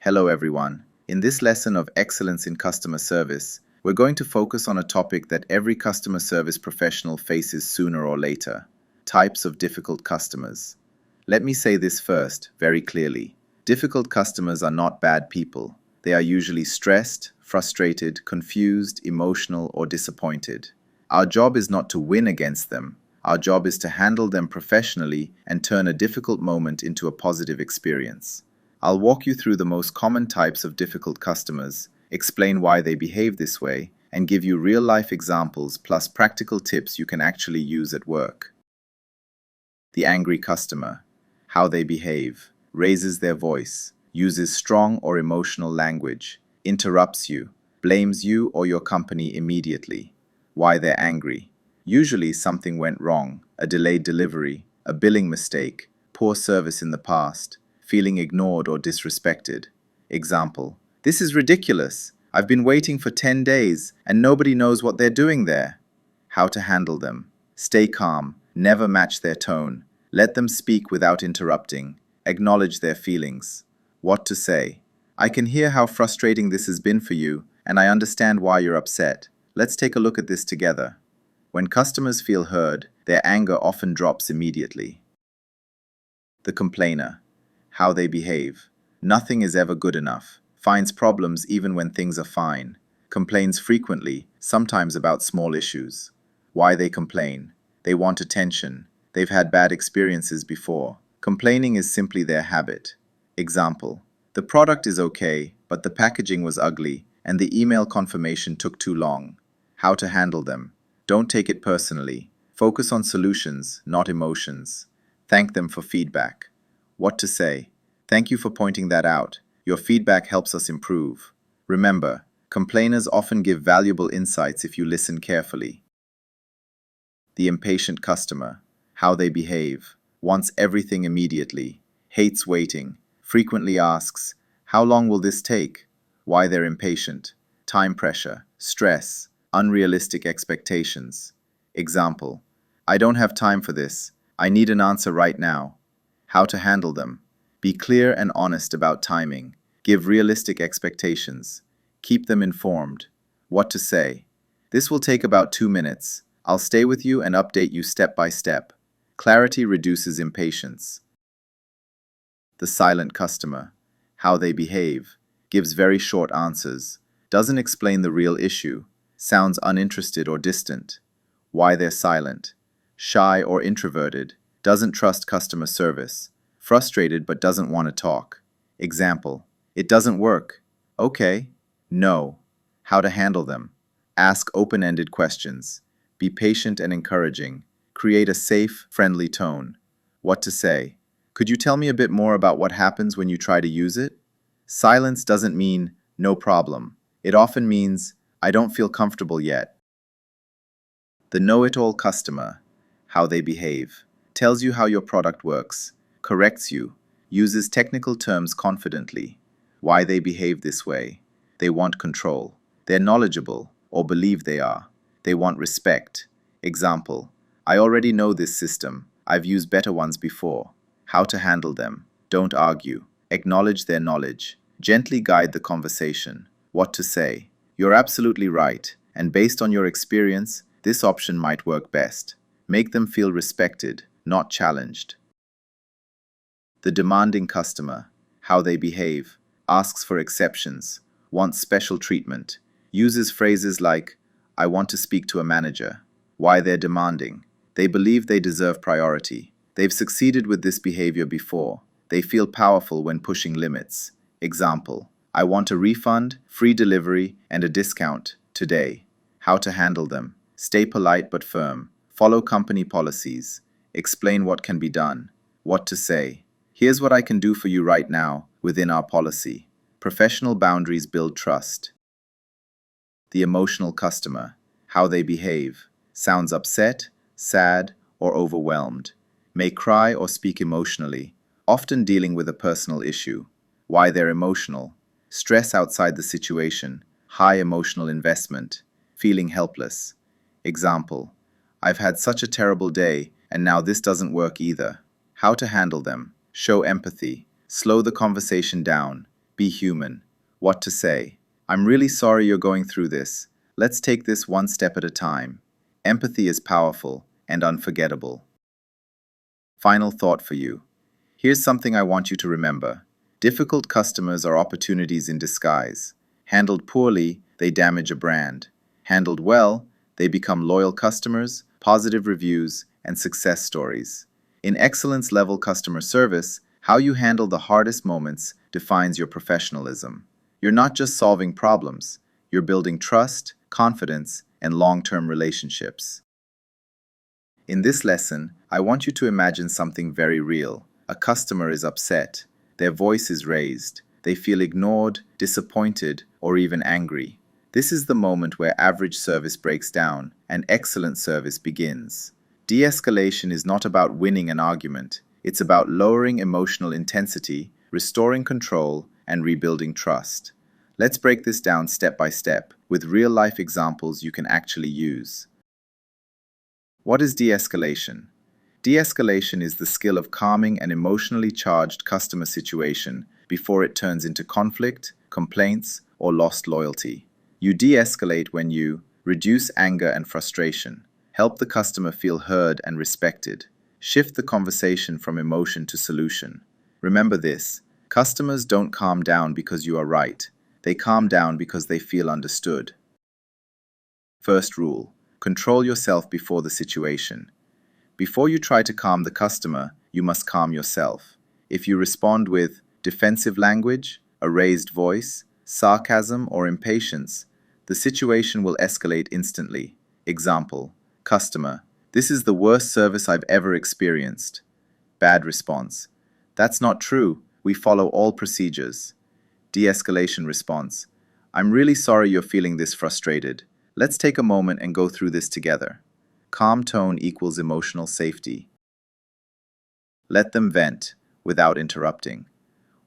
Hello everyone. In this lesson of excellence in customer service, we're going to focus on a topic that every customer service professional faces sooner or later: types of difficult customers. Let me say this first, very clearly. Difficult customers are not bad people. They are usually stressed, frustrated, confused, emotional, or disappointed. Our job is not to win against them. Our job is to handle them professionally and turn a difficult moment into a positive experience. I'll walk you through the most common types of difficult customers, explain why they behave this way, and give you real-life examples plus practical tips you can actually use at work. The angry customer. How they behave. Raises their voice, uses strong or emotional language, interrupts you, blames you or your company immediately. Why they're angry. Usually something went wrong: a delayed delivery, a billing mistake, poor service in the past, feeling ignored or disrespected. Example: "This is ridiculous. I've been waiting for 10 days and nobody knows what they're doing there." How to handle them. Stay calm, never match their tone. Let them speak without interrupting. Acknowledge their feelings. What to say. "I can hear how frustrating this has been for you, and I understand why you're upset. Let's take a look at this together." When customers feel heard, their anger often drops immediately. The complainer. How they behave. Nothing is ever good enough. Finds problems even when things are fine. Complains frequently, sometimes about small issues. Why they complain. They want attention. They've had bad experiences before. Complaining is simply their habit. Example: "The product is okay, but the packaging was ugly, and the email confirmation took too long." How to handle them. Don't take it personally. Focus on solutions, not emotions. Thank them for feedback. What to say. "Thank you for pointing that out. Your feedback helps us improve." Remember, complainers often give valuable insights if you listen carefully. The impatient customer. How they behave. Wants everything immediately. Hates waiting. Frequently asks, "How long will this take?" Why they're impatient. Time pressure, stress, unrealistic expectations. Example: "I don't have time for this. I need an answer right now." How to handle them. Be clear and honest about timing. Give realistic expectations. Keep them informed. What to say. "This will take about 2 minutes. I'll stay with you and update you step by step." Clarity reduces impatience. The silent customer. How they behave. Gives very short answers. Doesn't explain the real issue. Sounds uninterested or distant. Why they're silent. Shy or introverted. Doesn't trust customer service. Frustrated but doesn't want to talk. Example: "It doesn't work." "Okay." "No." How to handle them. Ask open-ended questions. Be patient and encouraging. Create a safe, friendly tone. What to say. "Could you tell me a bit more about what happens when you try to use it?" Silence doesn't mean "no problem." It often means "I don't feel comfortable yet." The know-it-all customer. How they behave. Tells you how your product works. Corrects you. Uses technical terms confidently. Why they behave this way. They want control. They're knowledgeable, or believe they are. They want respect. Example: "I already know this system. I've used better ones before." How to handle them. Don't argue. Acknowledge their knowledge. Gently guide the conversation. What to say. "You're absolutely right, and based on your experience, this option might work best." Make them feel respected, not challenged. The demanding customer. How they behave. Asks for exceptions. Wants special treatment. Uses phrases like, "I want to speak to a manager." Why they're demanding. They believe they deserve priority. They've succeeded with this behavior before. They feel powerful when pushing limits. Example: "I want a refund, free delivery, and a discount today." How to handle them. Stay polite but firm. Follow company policies. Explain what can be done. What to say. "Here's what I can do for you right now, within our policy." Professional boundaries build trust. The emotional customer. How they behave. Sounds upset, sad, or overwhelmed. May cry or speak emotionally, often dealing with a personal issue. Why they're emotional. Stress outside the situation. High emotional investment. Feeling helpless. Example: "I've had such a terrible day, and now this doesn't work either." How to handle them. Show empathy. Slow the conversation down. Be human. What to say? I'm really sorry you're going through this. Let's take this one step at a time. Empathy is powerful and unforgettable. Final thought for you. Here's something I want you to remember. Difficult customers are opportunities in disguise. Handled poorly, they damage a brand. Handled well, they become loyal customers, positive reviews, and success stories. In excellence level customer service, how you handle the hardest moments defines your professionalism. You're not just solving problems, you're building trust, confidence, and long-term relationships. In this lesson, I want you to imagine something very real. A customer is upset. Their voice is raised. They feel ignored, disappointed, or even angry. This is the moment where average service breaks down and excellent service begins. De-escalation is not about winning an argument. It's about lowering emotional intensity, restoring control, and rebuilding trust. Let's break this down step by step, with real-life examples you can actually use. What is de-escalation? De-escalation is the skill of calming an emotionally charged customer situation before it turns into conflict, complaints, or lost loyalty. You de-escalate when you reduce anger and frustration, help the customer feel heard and respected, shift the conversation from emotion to solution. Remember this, customers don't calm down because you are right. They calm down because they feel understood. First rule, control yourself before the situation. Before you try to calm the customer, you must calm yourself. If you respond with defensive language, a raised voice, sarcasm, or impatience, the situation will escalate instantly. Example, customer, this is the worst service I've ever experienced. Bad response. That's not true. We follow all procedures. De-escalation response. I'm really sorry you're feeling this frustrated. Let's take a moment and go through this together. Calm tone equals emotional safety. Let them vent without interrupting.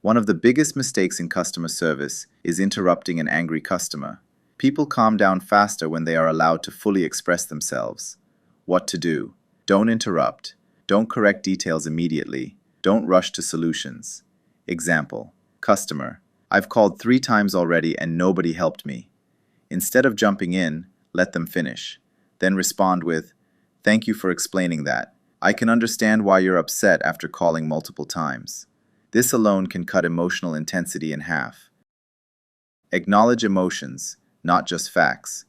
One of the biggest mistakes in customer service is interrupting an angry customer. People calm down faster when they are allowed to fully express themselves. What to do? Don't interrupt. Don't correct details immediately. Don't rush to solutions. Example, customer, I've called 3 times already and nobody helped me. Instead of jumping in, let them finish. Then respond with, thank you for explaining that. I can understand why you're upset after calling multiple times. This alone can cut emotional intensity in half. Acknowledge emotions, not just facts.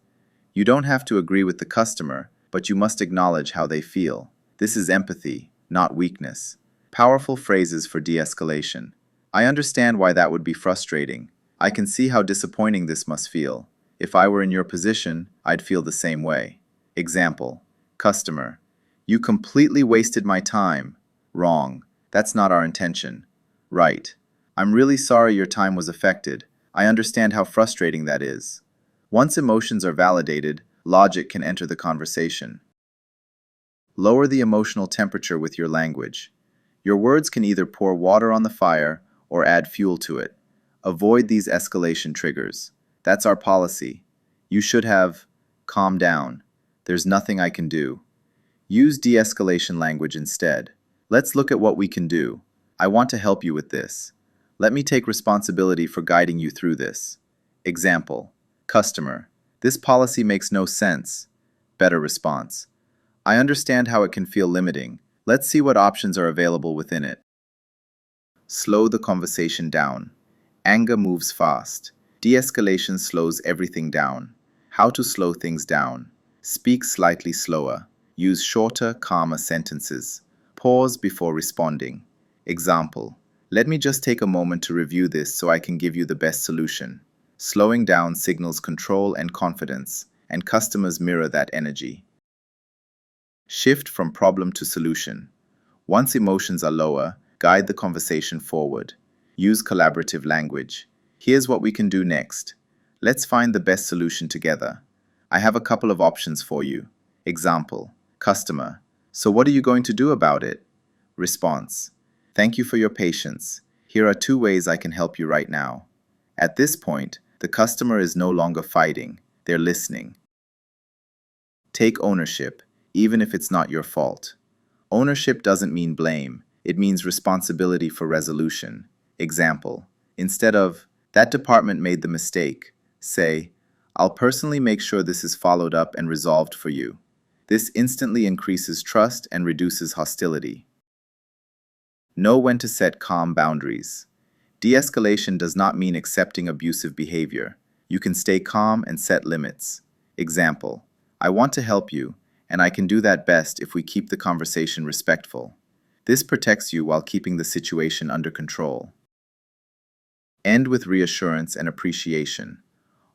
You don't have to agree with the customer, but you must acknowledge how they feel. This is empathy, not weakness. Powerful phrases for de-escalation. I understand why that would be frustrating. I can see how disappointing this must feel. If I were in your position, I'd feel the same way. Example, customer, you completely wasted my time. Wrong. That's not our intention. Right. I'm really sorry your time was affected. I understand how frustrating that is. Once emotions are validated, logic can enter the conversation. Lower the emotional temperature with your language. Your words can either pour water on the fire or add fuel to it. Avoid these escalation triggers. That's our policy. You should have, calm down. There's nothing I can do. Use de-escalation language instead. Let's look at what we can do. I want to help you with this. Let me take responsibility for guiding you through this. Example, customer, this policy makes no sense. Better response. I understand how it can feel limiting. Let's see what options are available within it. Slow the conversation down. Anger moves fast. De-escalation slows everything down. How to slow things down. Speak slightly slower. Use shorter, calmer sentences. Pause before responding. Example, let me just take a moment to review this so I can give you the best solution. Slowing down signals control and confidence, and customers mirror that energy. Shift from problem to solution. Once emotions are lower, guide the conversation forward. Use collaborative language. Here's what we can do next. Let's find the best solution together. I have a couple of options for you. Example, customer, so what are you going to do about it? Response, thank you for your patience. Here are 2 ways I can help you right now. At this point, the customer is no longer fighting, they're listening. Take ownership, even if it's not your fault. Ownership doesn't mean blame, it means responsibility for resolution. Example, Instead of, that department made the mistake, say, I'll personally make sure this is followed up and resolved for you. This instantly increases trust and reduces hostility. Know when to set calm boundaries. De-escalation does not mean accepting abusive behavior. You can stay calm and set limits. Example, I want to help you, and I can do that best if we keep the conversation respectful. This protects you while keeping the situation under control. End with reassurance and appreciation.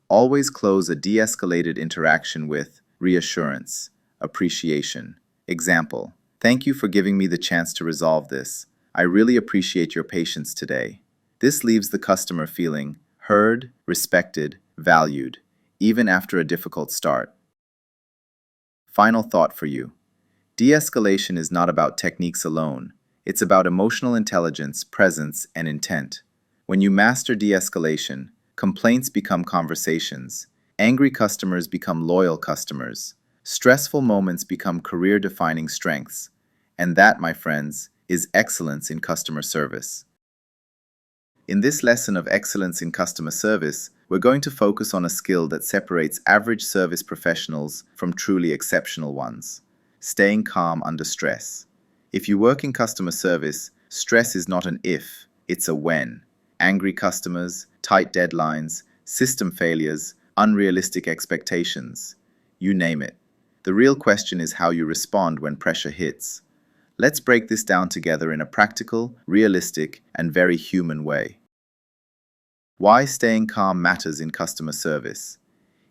Always close a de-escalated interaction with reassurance, appreciation. Example, thank you for giving me the chance to resolve this. I really appreciate your patience today. This leaves the customer feeling heard, respected, valued, even after a difficult start. Final thought for you. De-escalation is not about techniques alone. It's about emotional intelligence, presence, and intent. When you master de-escalation, complaints become conversations, angry customers become loyal customers, stressful moments become career-defining strengths. And that, my friends, is excellence in customer service. In this lesson of excellence in customer service, we're going to focus on a skill that separates average service professionals from truly exceptional ones: staying calm under stress. If you work in customer service, stress is not an if, it's a when. Angry customers, tight deadlines, system failures, unrealistic expectations. You name it. The real question is how you respond when pressure hits. Let's break this down together in a practical, realistic, and very human way. Why staying calm matters in customer service.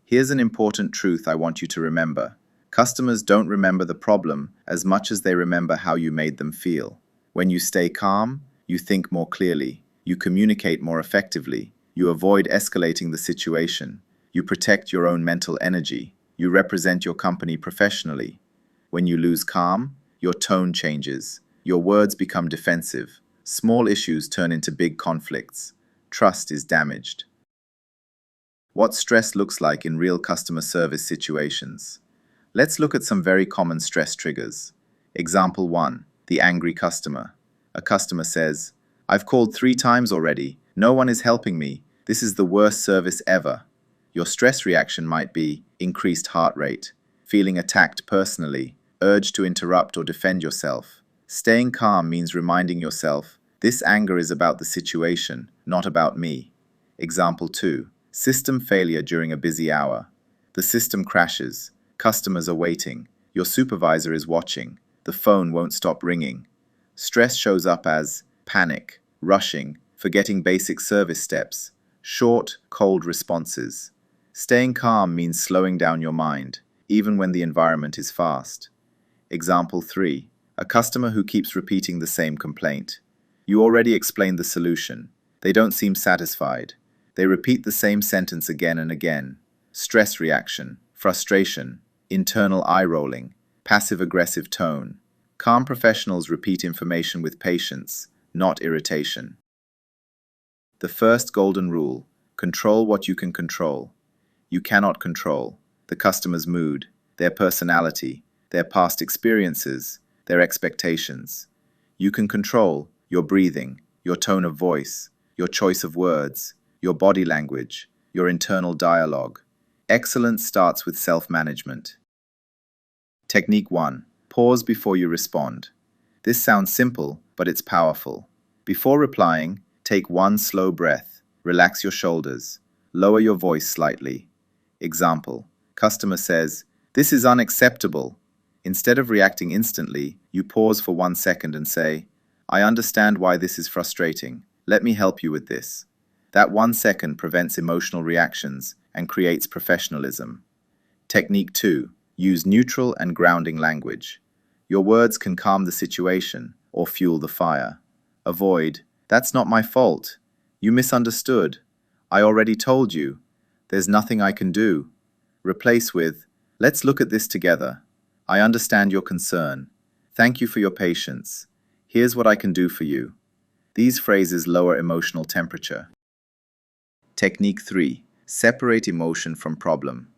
Here's an important truth I want you to remember. Customers don't remember the problem as much as they remember how you made them feel. When you stay calm, you think more clearly, you communicate more effectively, you avoid escalating the situation, you protect your own mental energy, you represent your company professionally. When you lose calm, your tone changes, your words become defensive, small issues turn into big conflicts, trust is damaged. What stress looks like in real customer service situations. Let's look at some very common stress triggers. Example 1. The angry customer. A customer says, I've called 3 times already, no one is helping me, this is the worst service ever. Your stress reaction might be increased heart rate, feeling attacked personally, urge to interrupt or defend yourself. Staying calm means reminding yourself, this anger is about the situation, not about me. Example 2. System failure during a busy hour. The system crashes, customers are waiting, your supervisor is watching, the phone won't stop ringing. Stress shows up as panic, rushing, forgetting basic service steps, short, cold responses. Staying calm means slowing down your mind, even when the environment is fast. Example 3. A customer who keeps repeating the same complaint. You already explained the solution. They don't seem satisfied. They repeat the same sentence again and again. Stress reaction, frustration, internal eye-rolling, passive-aggressive tone. Calm professionals repeat information with patience, not irritation. The first golden rule: control what you can control. You cannot control the customer's mood, their personality, their past experiences, their expectations. You can control your breathing, your tone of voice, your choice of words, your body language, your internal dialogue. Excellence starts with self-management. Technique 1. Pause before you respond. This sounds simple, but it's powerful. Before replying, take one slow breath, relax your shoulders, lower your voice slightly. Example, customer says, "This is unacceptable." Instead of reacting instantly, you pause for 1 second and say, "I understand why this is frustrating. Let me help you with this." That 1 second prevents emotional reactions and creates professionalism. Technique 2. Use neutral and grounding language. Your words can calm the situation or fuel the fire. Avoid, "That's not my fault. You misunderstood. I already told you. There's nothing I can do." Replace with, "Let's look at this together. I understand your concern. Thank you for your patience. Here's what I can do for you." These phrases lower emotional temperature. Technique 3. Separate emotion from problem.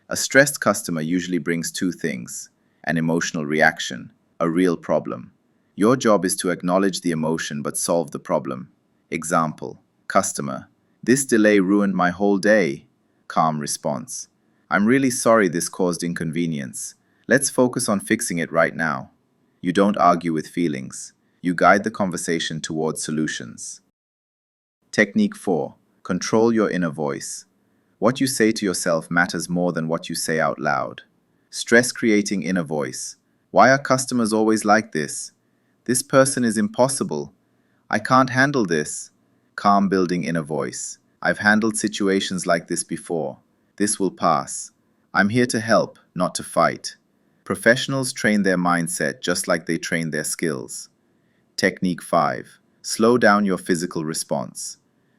A stressed customer usually brings 2 things: an emotional reaction, a real problem. Your job is to acknowledge the emotion but solve the problem. Example, Customer. This delay ruined my whole day. Calm response. I'm really sorry this caused inconvenience. Let's focus on fixing it right now. You don't argue with feelings. You guide the conversation towards solutions. Technique 4. Control your inner voice. What you say to yourself matters more than what you say out loud. Stress creating inner voice. Why are customers always like this? This person is impossible. I can't handle this. Calm building inner voice. I've handled situations like this before. This will pass. I'm here to help, not to fight. Professionals train their mindset just like they train their skills. Technique 5. Slow down your physical response.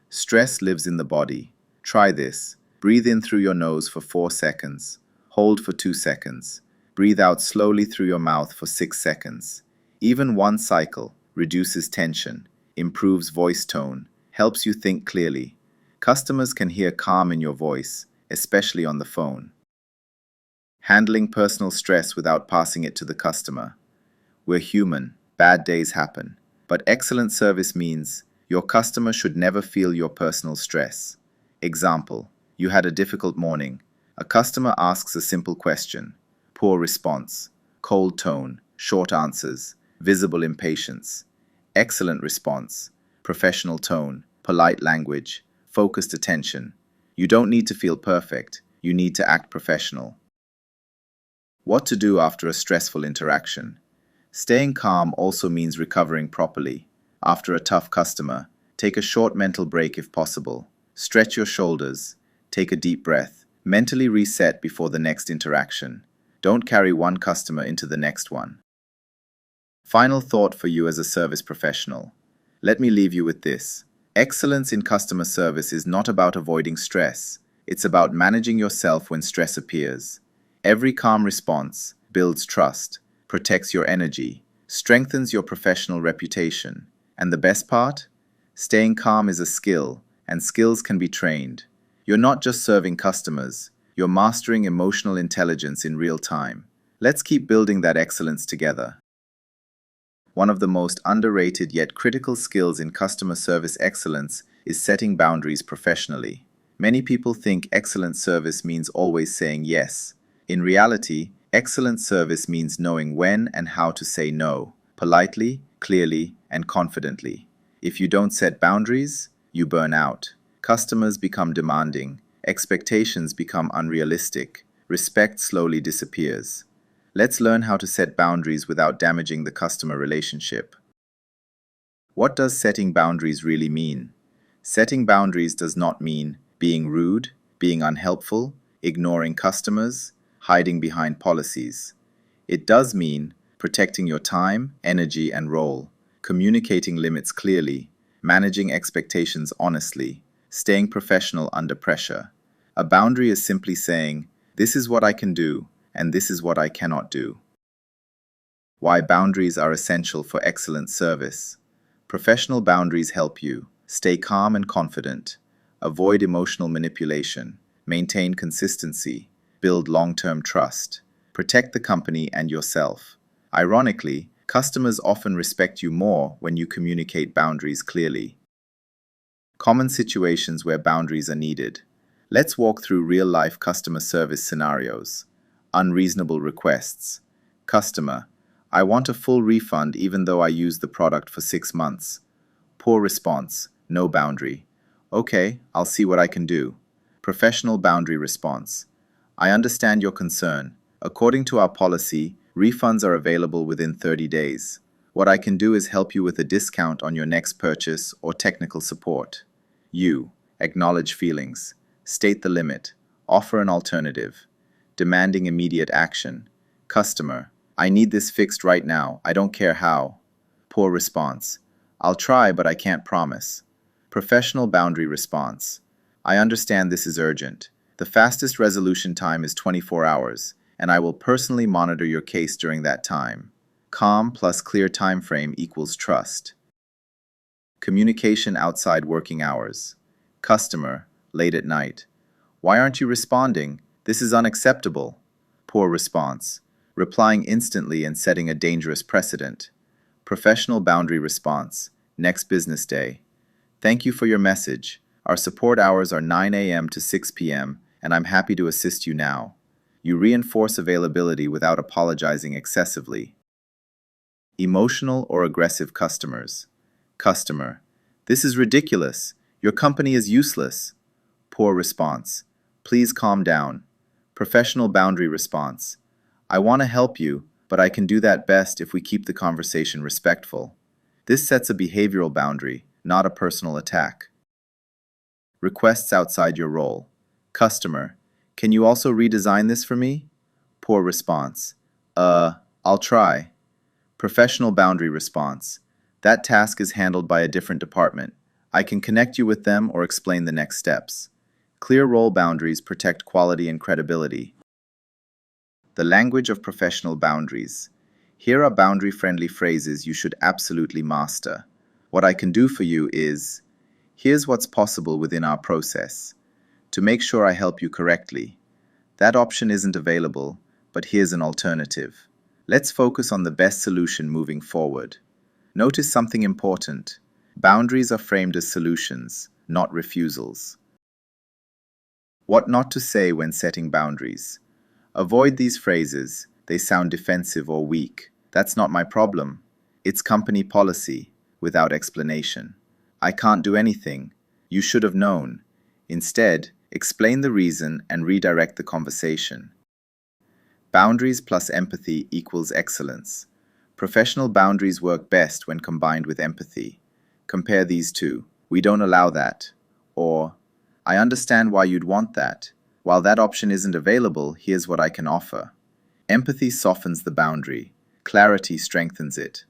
Stress lives in the body. Try this. Breathe in through your nose for 4 seconds. Hold for 2 seconds. Breathe out slowly through your mouth for 6 seconds. Even one cycle reduces tension, improves voice tone, helps you think clearly. Customers can hear calm in your voice, especially on the phone. Handling personal stress without passing it to the customer. We're human. Bad days happen. But excellent service means your customer should never feel your personal stress. Example, you had a difficult morning. A customer asks a simple question. Poor response. Cold tone. Short answers. Visible impatience. Excellent response. Professional tone. Polite language. Focused attention. You don't need to feel perfect. You need to act professional. What to do after a stressful interaction? Staying calm also means recovering properly. After a tough customer, take a short mental break if possible. Stretch your shoulders. Take a deep breath. Mentally reset before the next interaction. Don't carry one customer into the next one. Final thought for you as a service professional. Let me leave you with this. Excellence in customer service is not about avoiding stress. It's about managing yourself when stress appears. Every calm response builds trust, protects your energy, strengthens your professional reputation. And the best part? Staying calm is a skill, and skills can be trained. You're not just serving customers, you're mastering emotional intelligence in real time. Let's keep building that excellence together. One of the most underrated yet critical skills in customer service excellence is setting boundaries professionally. Many people think excellent service means always saying yes. In reality, excellent service means knowing when and how to say no, politely, clearly, and confidently. If you don't set boundaries, you burn out. Customers become demanding, expectations become unrealistic, respect slowly disappears. Let's learn how to set boundaries without damaging the customer relationship. What does setting boundaries really mean? Setting boundaries does not mean being rude, being unhelpful, ignoring customers, hiding behind policies. It does mean protecting your time, energy, and role, communicating limits clearly, managing expectations honestly, staying professional under pressure. A boundary is simply saying, this is what I can do, and this is what I cannot do. Why boundaries are essential for excellent service. Professional boundaries help you stay calm and confident, avoid emotional manipulation, maintain consistency, build long-term trust, protect the company and yourself. Ironically, customers often respect you more when you communicate boundaries clearly. Common situations where boundaries are needed. Let's walk through real-life customer service scenarios. Unreasonable requests. Customer, I want a full refund even though I used the product for 6 months. Poor response, no boundary. Okay, I'll see what I can do. Professional boundary response. I understand your concern. According to our policy, refunds are available within 30 days. What I can do is help you with a discount on your next purchase or technical support. You, acknowledge feelings. State the limit. Offer an alternative. Demanding immediate action. Customer, I need this fixed right now. I don't care how. Poor response. I'll try, but I can't promise. Professional boundary response. I understand this is urgent. The fastest resolution time is 24 hours, and I will personally monitor your case during that time. Calm plus clear time frame equals trust. Communication outside working hours. Customer, late at night. Why aren't you responding? This is unacceptable. Poor response. Replying instantly and setting a dangerous precedent. Professional boundary response. Next business day. Thank you for your message. Our support hours are 9 a.m. to 6 p.m., and I'm happy to assist you now. You reinforce availability without apologizing excessively. Emotional or aggressive customers. Customer: this is ridiculous. Your company is useless. Poor response: please calm down. Professional boundary response: I want to help you, but I can do that best if we keep the conversation respectful. This sets a behavioral boundary, not a personal attack. Requests outside your role. Customer: can you also redesign this for me? Poor response: I'll try. Professional boundary response: that task is handled by a different department. I can connect you with them or explain the next steps. Clear role boundaries protect quality and credibility. The language of professional boundaries. Here are boundary-friendly phrases you should absolutely master. What I can do for you is, here's what's possible within our process. To make sure I help you correctly. That option isn't available, but here's an alternative. Let's focus on the best solution moving forward. Notice something important. Boundaries are framed as solutions, not refusals. What not to say when setting boundaries. Avoid these phrases. They sound defensive or weak. That's not my problem. It's company policy, without explanation. I can't do anything. You should have known. Instead, explain the reason and redirect the conversation. Boundaries plus empathy equals excellence. Professional boundaries work best when combined with empathy. Compare these two. We don't allow that. Or, I understand why you'd want that. While that option isn't available, here's what I can offer. Empathy softens the boundary. Clarity strengthens it.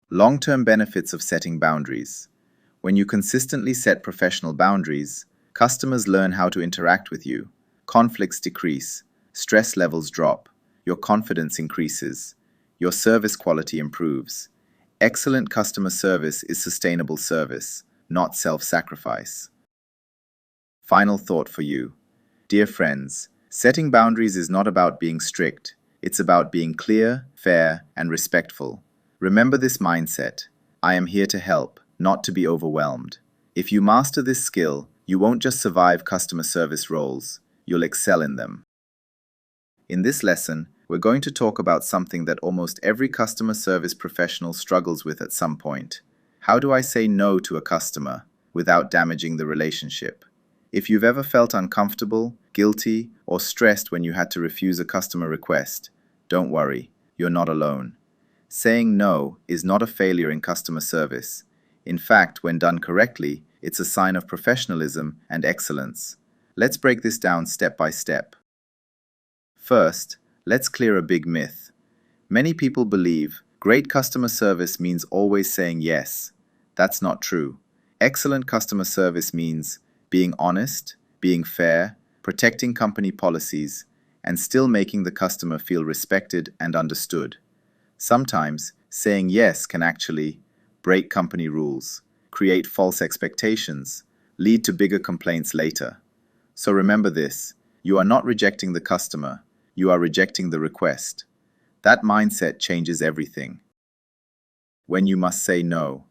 Long-term benefits of setting boundaries. When you consistently set professional boundaries, customers learn how to interact with you. Conflicts decrease. Stress levels drop. Your confidence increases. Your service quality improves. Excellent customer service is sustainable service, not self-sacrifice. Final thought for you. Dear friends, setting boundaries is not about being strict. It's about being clear, fair, and respectful. Remember this mindset. I am here to help, not to be overwhelmed. If you master this skill, you won't just survive customer service roles, you'll excel in them. In this lesson, we're going to talk about something that almost every customer service professional struggles with at some point. How do I say no to a customer without damaging the relationship? If you've ever felt uncomfortable, guilty, or stressed when you had to refuse a customer request, don't worry, you're not alone. Saying no is not a failure in customer service. In fact, when done correctly, it's a sign of professionalism and excellence. Let's break this down step by step. First, let's clear a big myth. Many people believe great customer service means always saying yes. That's not true. Excellent customer service means being honest, being fair, protecting company policies, and still making the customer feel respected and understood. Sometimes, saying yes can actually break company rules, create false expectations, lead to bigger complaints later. So remember this, you are not rejecting the customer, you are rejecting the request. That mindset changes everything. When you must say no.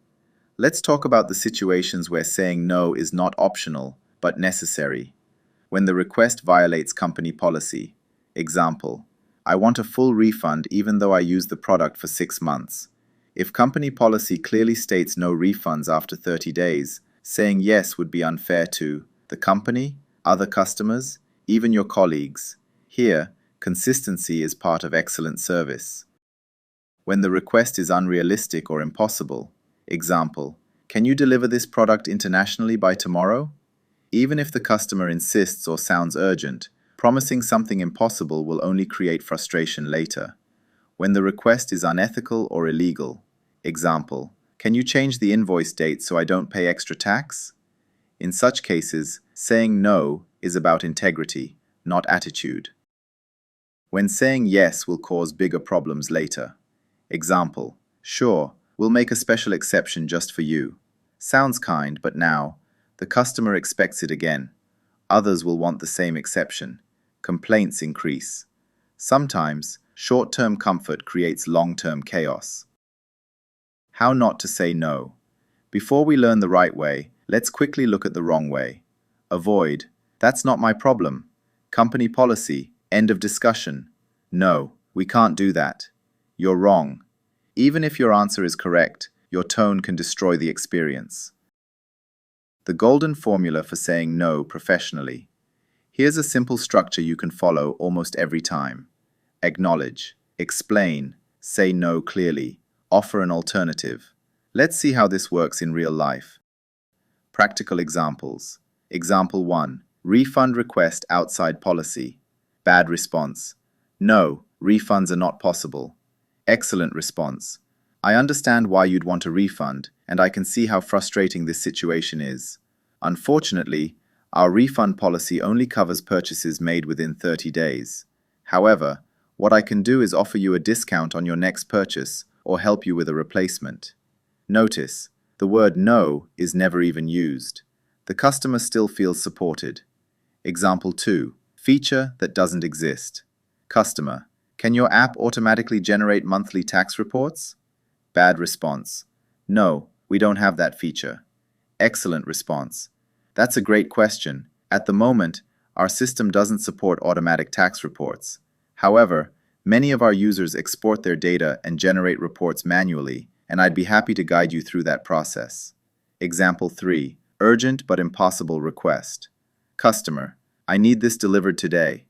Let's talk about the situations where saying no is not optional, but necessary. When the request violates company policy. Example, I want a full refund even though I used the product for 6 months. If company policy clearly states no refunds after 30 days, saying yes would be unfair to the company, other customers, even your colleagues. Here, consistency is part of excellent service. When the request is unrealistic or impossible. Example, can you deliver this product internationally by tomorrow? Even if the customer insists or sounds urgent, promising something impossible will only create frustration later. When the request is unethical or illegal. Example, can you change the invoice date so I don't pay extra tax? In such cases, saying no is about integrity, not attitude. When saying yes will cause bigger problems later. Example, sure, we'll make a special exception just for you. Sounds kind, but now, the customer expects it again. Others will want the same exception. Complaints increase. Sometimes, short-term comfort creates long-term chaos. How not to say no. Before we learn the right way, let's quickly look at the wrong way. Avoid. That's not my problem. Company policy. End of discussion. No, we can't do that. You're wrong. Even if your answer is correct, your tone can destroy the experience. The golden formula for saying no professionally. Here's a simple structure you can follow almost every time. Acknowledge, explain, say no clearly, offer an alternative. Let's see how this works in real life. Practical examples. Example 1. Refund request outside policy. Bad response. No, refunds are not possible. Excellent response. I understand why you'd want a refund, and I can see how frustrating this situation is. Unfortunately, our refund policy only covers purchases made within 30 days. However, what I can do is offer you a discount on your next purchase or help you with a replacement. Notice, the word no is never even used. The customer still feels supported. Example 2. Feature that doesn't exist. Customer, can your app automatically generate monthly tax reports? Bad response. No, we don't have that feature. Excellent response. That's a great question. At the moment, our system doesn't support automatic tax reports. However, many of our users export their data and generate reports manually, and I'd be happy to guide you through that process. Example 3. Urgent but impossible request. Customer, I need this delivered today.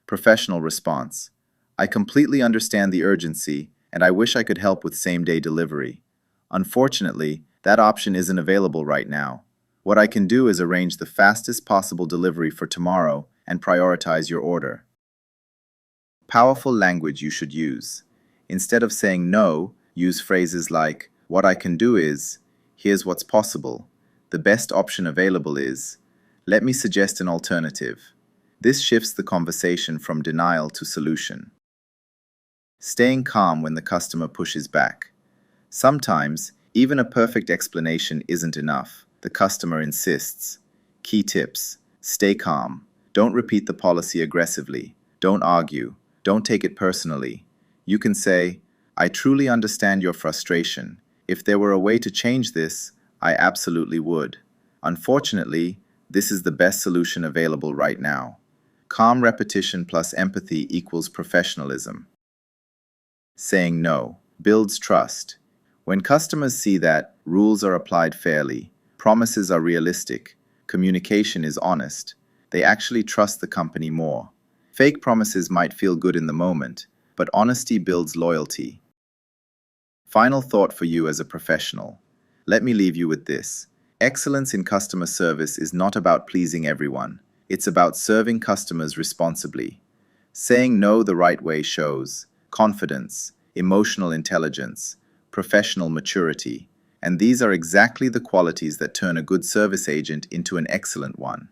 Professional response. I completely understand the urgency, and I wish I could help with same-day delivery. Unfortunately, that option isn't available right now. What I can do is arrange the fastest possible delivery for tomorrow and prioritize your order. Powerful language you should use. Instead of saying no, use phrases like, what I can do is, here's what's possible, the best option available is, let me suggest an alternative. This shifts the conversation from denial to solution. Staying calm when the customer pushes back. Sometimes, even a perfect explanation isn't enough. The customer insists. Key tips. Stay calm. Don't repeat the policy aggressively. Don't argue. Don't take it personally. You can say, I truly understand your frustration. If there were a way to change this, I absolutely would. Unfortunately, this is the best solution available right now. Calm repetition plus empathy equals professionalism. Saying no builds trust. When customers see that rules are applied fairly, promises are realistic, communication is honest, they actually trust the company more. Fake promises might feel good in the moment, but honesty builds loyalty. Final thought for you as a professional. Let me leave you with this. Excellence in customer service is not about pleasing everyone. It's about serving customers responsibly. Saying no the right way shows confidence, emotional intelligence, professional maturity, and these are exactly the qualities that turn a good service agent into an excellent one.